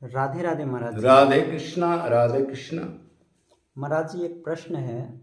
राधे राधे महाराज जी। राधे कृष्णा, राधे कृष्णा। महाराज जी, एक प्रश्न है।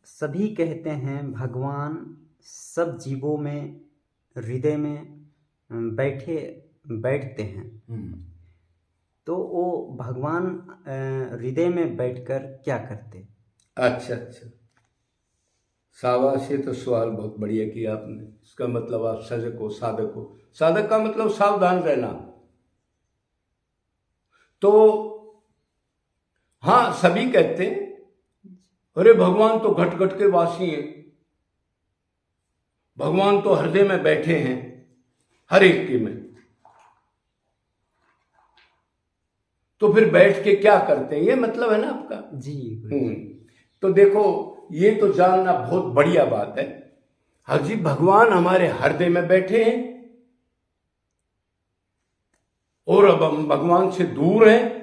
सभी कहते हैं भगवान सब जीवों में हृदय में बैठते हैं। तो वो भगवान हृदय में बैठकर क्या करते? अच्छा अच्छा, शाबाश। ये तो सवाल बहुत बढ़िया किया आपने। इसका मतलब आप सजग हो, साधक हो। साधक का मतलब सावधान रहना। तो हाँ, सभी कहते हैं अरे भगवान तो घट घट के वासी हैं, भगवान तो हृदय में बैठे हैं हर एक के में। तो फिर बैठ के क्या करते हैं, ये मतलब है ना आपका? जी। तो देखो, ये तो जानना बहुत बढ़िया बात है। हाँ जी, भगवान हमारे हृदय में बैठे हैं और अब हम भगवान से दूर हैं।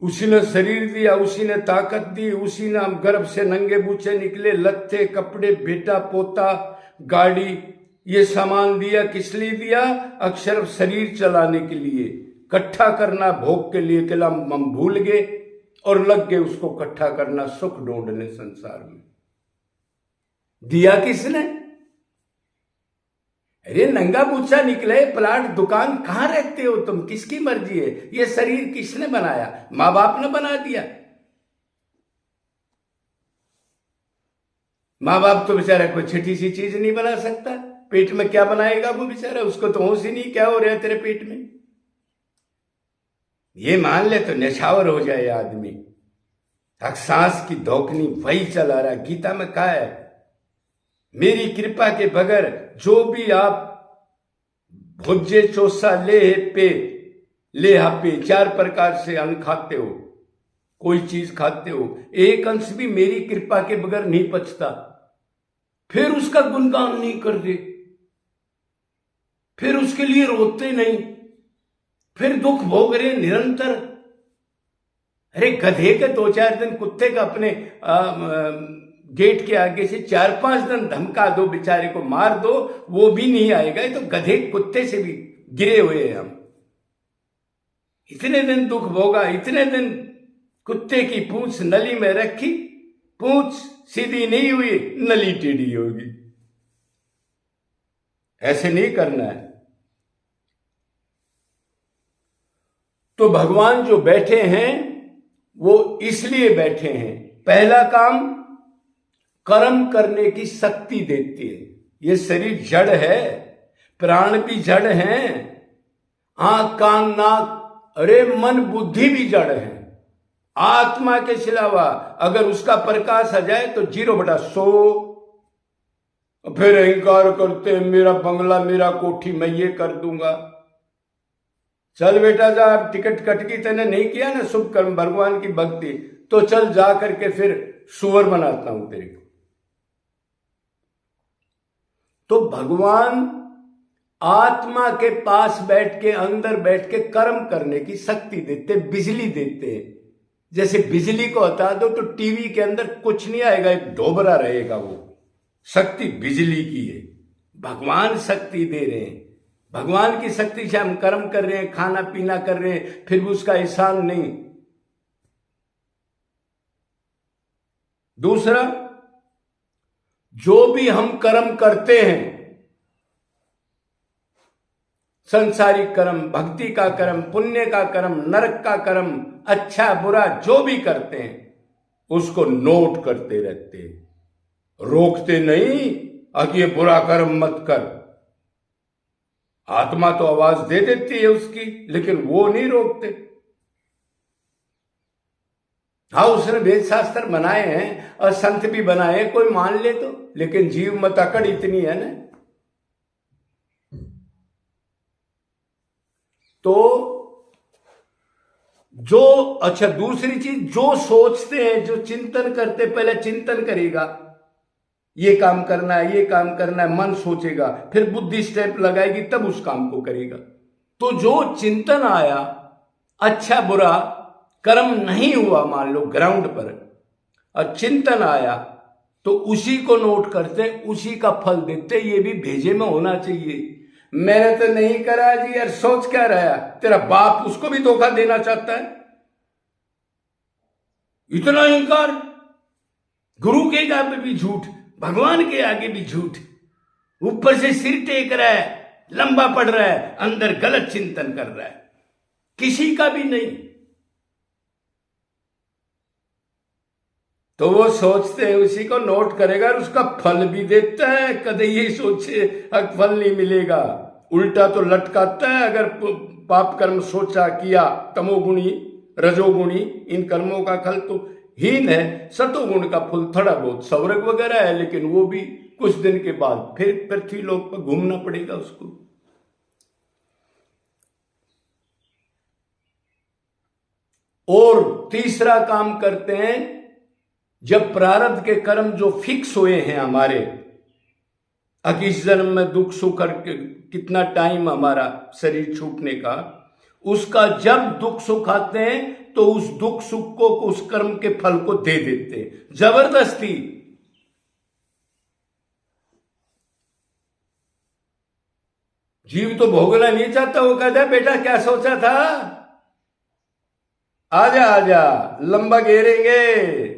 उसी ने शरीर दिया, उसी ने ताकत दी, उसी ने हम गर्भ से नंगे बूचे निकले, लत्ते कपड़े बेटा पोता गाड़ी ये सामान दिया। किस लिए दिया? अक्षर शरीर चलाने के लिए, इकट्ठा करना भोग के लिए। केवल हम भूल गए और लग गए उसको इकट्ठा करना, सुख ढूंढने संसार में। दिया किसने? अरे नंगा बूचा निकले, प्लाट दुकान, कहां रहते हो तुम? किसकी मर्जी है? ये शरीर किसने बनाया? मां बाप ने बना दिया। मां बाप तो बेचारा कोई छोटी सी चीज नहीं बना सकता। पेट में क्या बनाएगा वो बेचारा? उसको तो होश ही नहीं क्या हो रहा है तेरे पेट में। ये मान ले तो नेछावर हो जाए आदमी। सांस की धोखनी वही चला रहा है। गीता में कहा है, मेरी कृपा के बगैर जो भी आप भुज्जे चोसा ले पे ले हापे, 4 प्रकार से अन्न खाते हो, कोई चीज खाते हो, एक अंश भी मेरी कृपा के बगैर नहीं पचता। फिर उसका गुणगान नहीं करते, फिर उसके लिए रोते नहीं, फिर दुख भोग रहे निरंतर। अरे गधे के 2-4 दिन, कुत्ते का अपने गेट के आगे से 4-5 दिन धमका दो, बेचारे को मार दो, वो भी नहीं आएगा। ये तो गधे कुत्ते से भी गिरे हुए हैं हम। इतने दिन दुख भोगा, इतने दिन कुत्ते की पूंछ नली में रखी, पूंछ सीधी नहीं हुई, नली टेढ़ी होगी। ऐसे नहीं करना है। तो भगवान जो बैठे हैं वो इसलिए बैठे हैं, पहला काम कर्म करने की शक्ति देती है। ये शरीर जड़ है, प्राण भी जड़ है, आंख कान नाक, अरे मन बुद्धि भी जड़ है। आत्मा के सिवा अगर उसका प्रकाश आ जाए तो 0/100। फिर अहंकार करते, मेरा बंगला मेरा कोठी मैं ये कर दूंगा। चल बेटा जा, टिकट कट गई, तेने नहीं किया ना शुभ कर्म भगवान की भक्ति, तो चल जा करके फिर सुअर बनाता हूं तेरे को। तो भगवान आत्मा के पास बैठ के, अंदर बैठ के कर्म करने की शक्ति देते, बिजली देते। जैसे बिजली को हटा दो तो टीवी के अंदर कुछ नहीं आएगा, एक ढोबरा रहेगा। वो शक्ति बिजली की है। भगवान शक्ति दे रहे हैं। भगवान की शक्ति से हम कर्म कर रहे हैं, खाना पीना कर रहे हैं, फिर भी उसका एहसान नहीं। दूसरा, जो भी हम कर्म करते हैं, संसारिक कर्म, भक्ति का कर्म, पुण्य का कर्म, नरक का कर्म, अच्छा बुरा जो भी करते हैं, उसको नोट करते रहते हैं, रोकते नहीं। अब ये बुरा कर्म मत कर। आत्मा तो आवाज दे देती है उसकी, लेकिन वो नहीं रोकते। हाँ, उसने वेद शास्त्र बनाए हैं और संत भी बनाए हैं, कोई मान ले तो, लेकिन जीव मत अकड़ इतनी है ना। तो जो, अच्छा दूसरी चीज, जो सोचते हैं, जो चिंतन करते, पहले चिंतन करेगा, ये काम करना है, ये काम करना है, मन सोचेगा, फिर बुद्धि स्टेप लगाएगी, तब उस काम को करेगा। तो जो चिंतन आया, अच्छा बुरा कर्म नहीं हुआ मान लो ग्राउंड पर, और चिंतन आया, तो उसी को नोट करते, उसी का फल देते। ये भी भेजे में होना चाहिए। मैंने तो नहीं करा जी यार, सोच क्या रहा? तेरा बाप उसको भी धोखा देना चाहता है? इतना इंकार, गुरु के आगे भी झूठ, भगवान के आगे भी झूठ, ऊपर से सिर टेक रहा है, लंबा पड़ रहा है, अंदर गलत चिंतन कर रहा है, किसी का भी नहीं। तो वो सोचते हैं उसी को नोट करेगा और उसका फल भी देता है। कदे ये सोचे फल नहीं मिलेगा, उल्टा तो लटकाता है। अगर पाप कर्म सोचा किया, तमोगुणी रजोगुणी, इन कर्मों का फल तो हीन है। सतोगुण का फल थोड़ा बहुत स्वर्ग वगैरह है, लेकिन वो भी कुछ दिन के बाद फिर पृथ्वी लोक पर घूमना पड़ेगा उसको। और तीसरा काम करते हैं, जब प्रारब्ध के कर्म जो फिक्स हुए हैं हमारे, इस जन्म में दुख सुख करके कितना टाइम हमारा शरीर छूटने का, उसका जब दुख सुख आते हैं तो उस दुख सुख को, उस कर्म के फल को दे देते हैं जबरदस्ती। जीव तो भोगना नहीं चाहता, वो कहता है बेटा क्या सोचा था, आजा आजा लंबा घेरेंगे,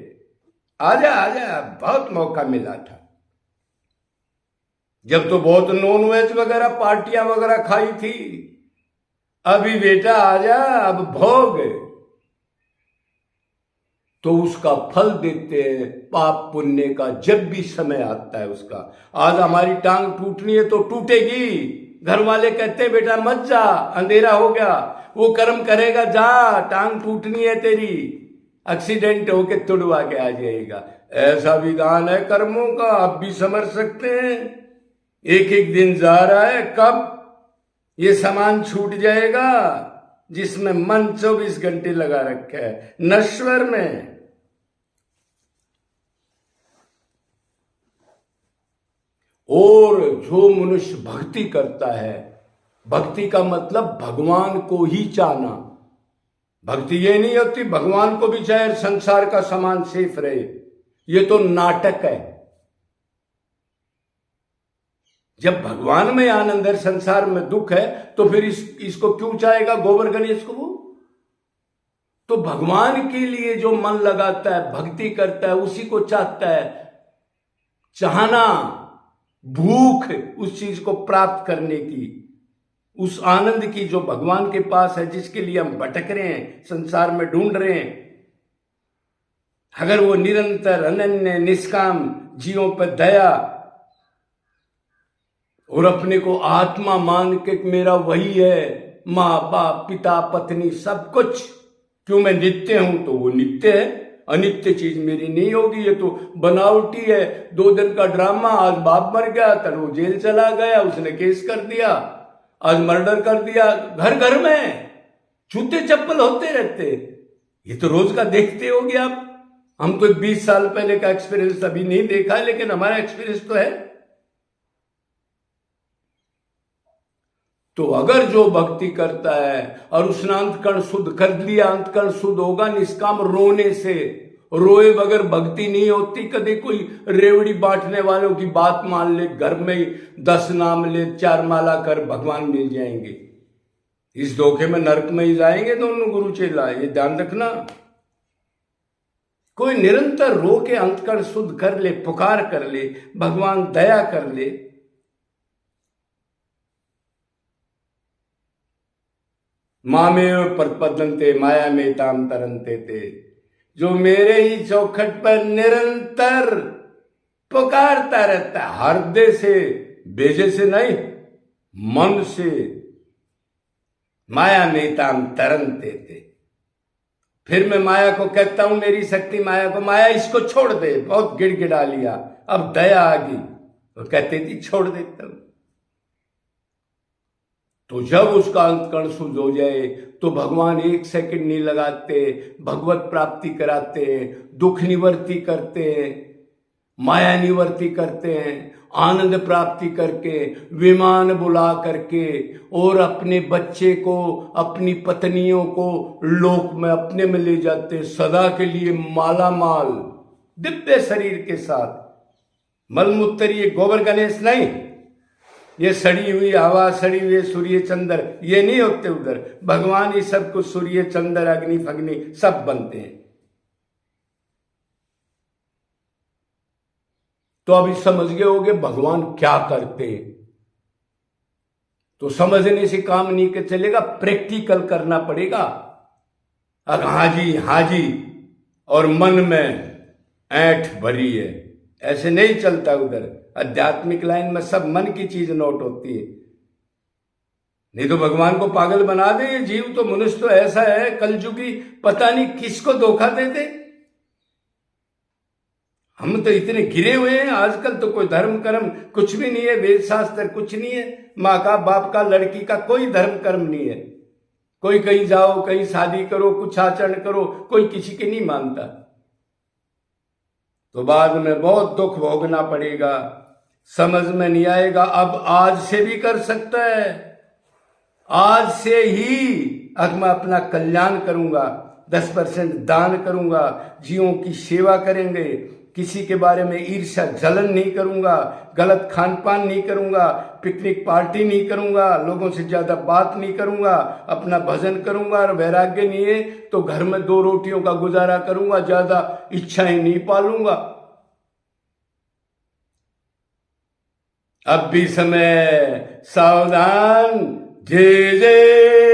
आजा आजा, बहुत मौका मिला था। जब तो बहुत नॉन वेज वगैरह पार्टियां वगैरह खाई थी, अभी बेटा आजा अब भोग। तो उसका फल देते हैं पाप पुण्य का, जब भी समय आता है उसका। आज हमारी टांग टूटनी है तो टूटेगी, घर वाले कहते हैं बेटा मत जा, अंधेरा हो गया, वो कर्म करेगा, जा टांग टूटनी है तेरी, एक्सीडेंट होके तुड़वा के आ जाएगा। ऐसा विधान है कर्मों का, आप भी समझ सकते हैं। एक एक दिन जा रहा है, कब ये सामान छूट जाएगा जिसमें मन 24 घंटे लगा रखा है नश्वर में। और जो मनुष्य भक्ति करता है, भक्ति का मतलब भगवान को ही चाहना। भक्ति ये नहीं होती भगवान को भी चाहे संसार का सामान सेफ रहे, ये तो नाटक है। जब भगवान में आनंद है, संसार में दुख है, तो फिर इसको क्यों चाहेगा गोबर गणेश को? वो तो भगवान के लिए जो मन लगाता है, भक्ति करता है, उसी को चाहता है। चाहना, भूख उस चीज को प्राप्त करने की, उस आनंद की जो भगवान के पास है, जिसके लिए हम भटक रहे हैं, संसार में ढूंढ रहे हैं। अगर वो निरंतर अनन्य निष्काम जीवों पर दया और अपने को आत्मा मान के मेरा वही है, माँ बाप पिता पत्नी सब कुछ, क्यों मैं नित्य हूं तो वो नित्य है, अनित्य चीज मेरी नहीं होगी। ये तो बनावटी है, 2 दिन का ड्रामा। आज बाप मर गया, कल वो जेल चला गया, उसने केस कर दिया, आज मर्डर कर दिया, घर घर में जूते चप्पल होते रहते। ये तो रोज का देखते होगे आप। हम तो 20 साल पहले का एक्सपीरियंस अभी नहीं देखा, लेकिन हमारा एक्सपीरियंस तो है। तो अगर जो भक्ति करता है और उसने अंतकरण शुद्ध कर लिया, अंतकरण शुद्ध होगा निष्काम रोने से। रोए बगैर भक्ति नहीं होती। कभी कोई रेवड़ी बांटने वालों की बात मान ले, घर में ही 10 नाम ले, 4 माला कर, भगवान मिल जाएंगे। इस धोखे में नरक में ही जाएंगे दोनों गुरु चेला, ये ध्यान रखना। कोई निरंतर रो के अंतकरण शुद्ध कर ले, पुकार कर ले, भगवान दया कर ले। मामेव प्रपद्यन्ते माया में ताम तरंते थे, जो मेरे ही चौखट पर निरंतर पुकारता रहता है, हृदय से, बेजे से नहीं, मन से। माया में ताम तरंते थे। फिर मैं माया को कहता हूं, मेरी शक्ति माया को, माया इसको छोड़ दे, बहुत गिड़गिड़ा लिया, अब दया आ गई, तो कहते थी छोड़ देता हूं। तो जब उसका अंतकरण शुद्ध हो जाए तो भगवान 1 सेकंड नहीं लगाते, भगवत प्राप्ति कराते हैं, दुख निवृत्ति करते हैं, माया निवृत्ति करते हैं, आनंद प्राप्ति करके, विमान बुला करके, और अपने बच्चे को, अपनी पत्नियों को लोक में अपने में ले जाते, सदा के लिए माला माल दिव्य शरीर के साथ। मलमूत्र ये गोबर गणेश नहीं, ये सड़ी हुई हवा, सड़ी हुए सूर्य चंद्र, ये नहीं होते उधर। भगवान ही सब कुछ, सूर्य चंद्र अग्नि फग्नि सब बनते हैं। तो अभी समझ गए होगे भगवान क्या करते हैं। तो समझने से काम नहीं के चलेगा, प्रैक्टिकल करना पड़ेगा। अब हाँ जी और मन में ऐंठ भरी है, ऐसे नहीं चलता उधर। आध्यात्मिक लाइन में सब मन की चीज नोट होती है, नहीं तो भगवान को पागल बना दे। ये जीव तो, मनुष्य तो ऐसा है कलयुगी, पता नहीं किसको धोखा दे दे। हम तो इतने गिरे हुए हैं आजकल, तो कोई धर्म कर्म कुछ भी नहीं है, वेद शास्त्र कुछ नहीं है, माँ का बाप का लड़की का कोई धर्म कर्म नहीं है। कोई कहीं जाओ, कहीं शादी करो, कुछ आचरण करो, कोई किसी की नहीं मानता। तो बाद में बहुत दुख भोगना पड़ेगा, समझ में नहीं आएगा। अब आज से भी कर सकता है, आज से ही अब मैं अपना कल्याण करूंगा, 10% दान करूंगा, जीवों की सेवा करेंगे, किसी के बारे में ईर्ष्या जलन नहीं करूंगा, गलत खान पान नहीं करूंगा, पिकनिक पार्टी नहीं करूंगा, लोगों से ज्यादा बात नहीं करूंगा, अपना भजन करूंगा। और वैराग्य नहीं है तो घर में 2 रोटियों का गुजारा करूंगा, ज्यादा इच्छाएं नहीं पालूंगा। अब भी समय, सावधान, जय जय